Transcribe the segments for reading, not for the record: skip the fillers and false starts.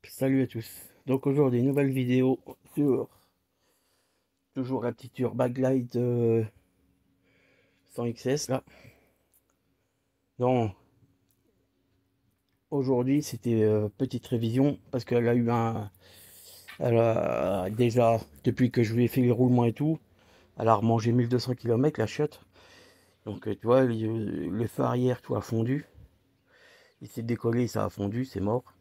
Salut à tous. Donc aujourd'hui, nouvelle vidéo sur toujours la petite Urbaglide 100 XS là. Donc aujourd'hui, c'était petite révision parce qu'elle a eu elle a déjà, depuis que je lui ai fait les roulements et tout, elle a remangé 1200 km la chiotte. Donc tu vois, le feu arrière tout a fondu. Il s'est décollé, ça a fondu, c'est mort.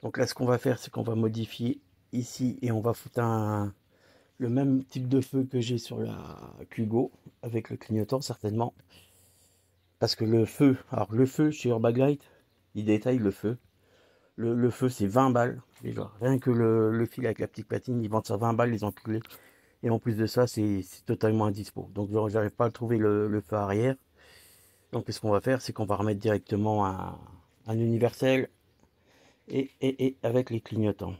Donc là, ce qu'on va faire, c'est qu'on va modifier ici et on va foutre le même type de feu que j'ai sur la Kugo, avec le clignotant certainement. Parce que le feu, alors le feu chez Urbaglide, il détaille le feu. Le feu c'est 20 balles déjà. Rien que le fil avec la petite platine, ils vendent ça 20 balles les enculés. Et en plus de ça, c'est totalement indispo. Donc j'arrive pas à trouver le feu arrière. Donc ce qu'on va faire, c'est qu'on va remettre directement un universel et avec les clignotants.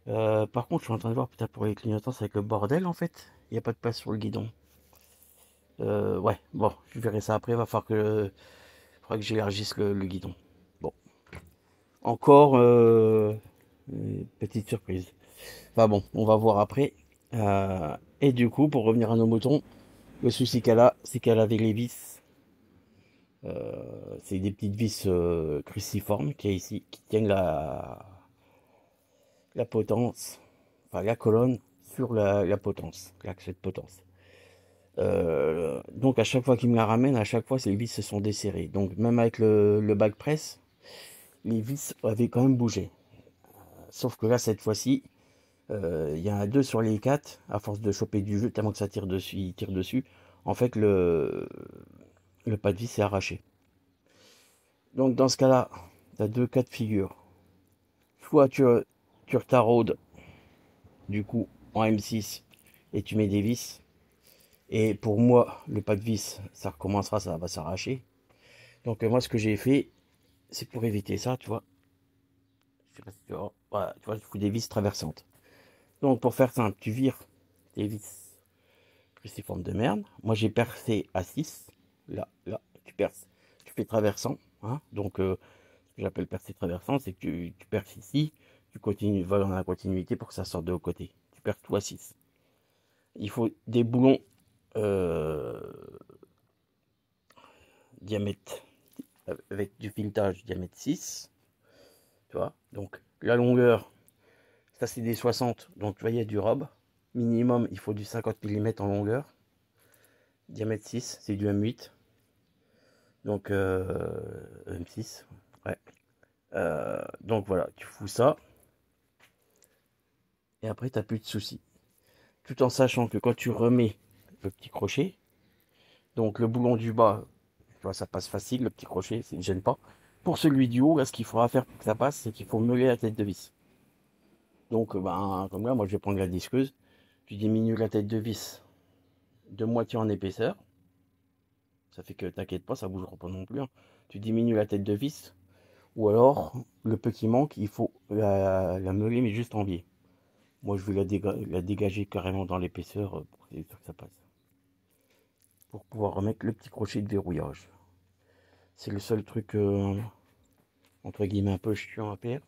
Par contre, je suis en train de voir, putain, pour les clignotants, c'est avec le bordel en fait. Il n'y a pas de place sur le guidon. Ouais, bon, je verrai ça après. Faudra que j'élargisse le guidon. Bon, encore une petite surprise. Enfin bon, on va voir après. Et du coup, pour revenir à nos moutons, le souci qu'elle a, c'est qu'elle avait les vis. C'est des petites vis cruciformes qui est ici, qui tiennent la potence, enfin la colonne sur la potence, l'accès de potence. Donc à chaque fois qu'il me la ramène, à chaque fois ces vis se sont desserrées. Donc même avec le back press, les vis avaient quand même bougé. Sauf que là, cette fois-ci, il y en a deux sur les quatre, à force de choper du jeu, tellement que ça tire dessus, il tire dessus. En fait, le pas de vis est arraché. Donc dans ce cas-là, tu as deux cas de figure. Soit tu retaraudes, du coup, en M6, et tu mets des vis. Et pour moi, le pas de vis, ça recommencera, ça va s'arracher. Donc moi, ce que j'ai fait, c'est pour éviter ça, tu vois. Je sais pas si tu vois. Voilà, tu vois, je fous des vis traversantes. Donc pour faire simple, tu vires tes vis cruciformes de merde. Moi j'ai percé à 6. Là, tu perces. Tu fais traversant. Hein. Donc ce que j'appelle percer traversant, c'est que tu perces ici, tu continues, vas dans la continuité pour que ça sorte de l'autre côté. Tu perces tout à 6. Il faut des boulons euh, diamètre avec du filetage diamètre 6. Tu vois. Donc la longueur, ça c'est des 60. Donc tu vois, il y a du robe. Minimum, il faut du 50 mm en longueur. Diamètre 6, c'est du M8. Donc M6. Ouais. Donc voilà, tu fous ça. Et après, t'as plus de soucis. Tout en sachant que quand tu remets le petit crochet, donc le boulon du bas, tu vois, ça passe facile, le petit crochet, ça ne gêne pas. Pour celui du haut, là, ce qu'il faudra faire pour que ça passe, c'est qu'il faut meuler la tête de vis. Donc, ben, comme là, moi, je vais prendre la disqueuse. Tu diminues la tête de vis de moitié en épaisseur. Ça fait que, t'inquiète pas, ça bougera pas non plus. Hein. Tu diminues la tête de vis. Ou alors, le peu qui manque, il faut la meuler, mais juste en biais. Moi, je vais la dégager carrément dans l'épaisseur pour que ça passe. Pour pouvoir remettre le petit crochet de verrouillage. C'est le seul truc, entre guillemets, un peu chiant à faire.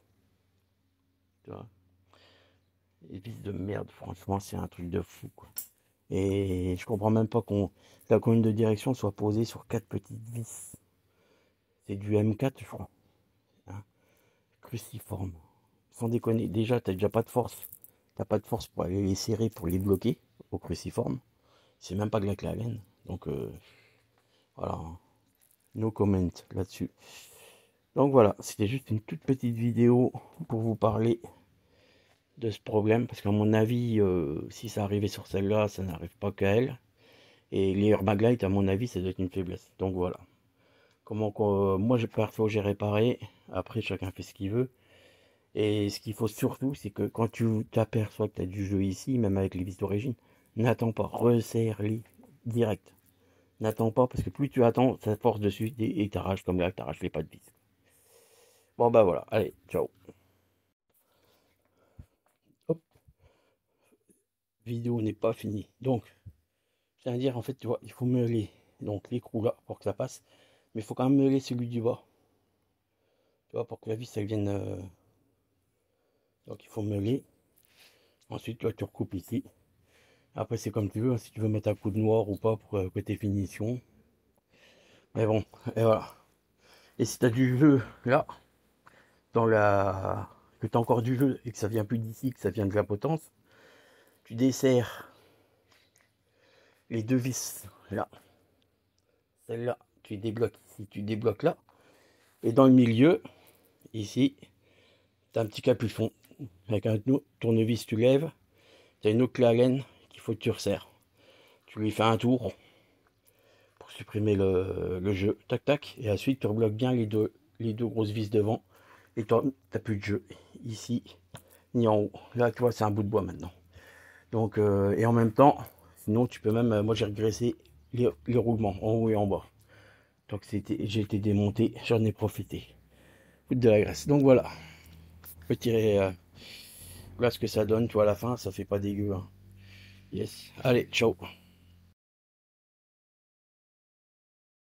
Tu vois. Les vis de merde, franchement, c'est un truc de fou, quoi. Et je comprends même pas la colonne de direction soit posée sur quatre petites vis. C'est du M4, je crois. Hein. Cruciforme. Sans déconner. Déjà, t'as déjà pas de force. T'as pas de force pour aller les serrer, pour les bloquer au cruciforme. C'est même pas de la laine. Donc, voilà. No comment là-dessus. Donc voilà, c'était juste une toute petite vidéo pour vous parler de ce problème. Parce qu'à mon avis, si ça arrivait sur celle-là, ça n'arrive pas qu'à elle. Et les Urbaglide, à mon avis, ça doit être une faiblesse. Donc voilà. Moi, j'ai réparé. Après, chacun fait ce qu'il veut. Et ce qu'il faut surtout, c'est que quand tu t'aperçois que tu as du jeu ici, même avec les vis d'origine, n'attends pas. Resserre-les direct. N'attends pas, parce que plus tu attends, ça force dessus et t'arraches comme là, t'arraches les pas de vis. Bon bah voilà, allez, ciao. Hop, vidéo n'est pas finie. Donc, je tiens à dire, en fait, tu vois, il faut meuler donc l'écrou là pour que ça passe. Mais il faut quand même meuler celui du bas. Tu vois, pour que la vis elle vienne. Donc il faut meuler. Ensuite, toi, tu recoupes ici. Après, c'est comme tu veux, hein, si tu veux mettre un coup de noir ou pas pour côté finition. Mais bon, et voilà. Et si tu as du jeu là, dans la. Que tu as encore du jeu et que ça vient plus d'ici, que ça vient de la potence, tu desserres les deux vis là. Celle-là, tu débloques ici, tu débloques là. Et dans le milieu, ici, tu as un petit capuchon. Avec un tournevis, tu lèves. Tu as une autre clé à laine qu'il faut que tu resserres. Tu lui fais un tour pour supprimer le jeu. Tac, tac. Et ensuite, tu rebloques bien les deux grosses vis devant. Et tu n'as plus de jeu. Ici, ni en haut. Là, tu vois, c'est un bout de bois maintenant. Donc, et en même temps, sinon, tu peux même. Moi, j'ai regressé les roulements en haut et en bas. Donc, j'ai été démonté. J'en ai profité. Foutre de la graisse. Donc, voilà. Retirer. Voilà ce que ça donne. Tu vois, à la fin, ça fait pas dégueu. Hein. Yes. Allez, ciao.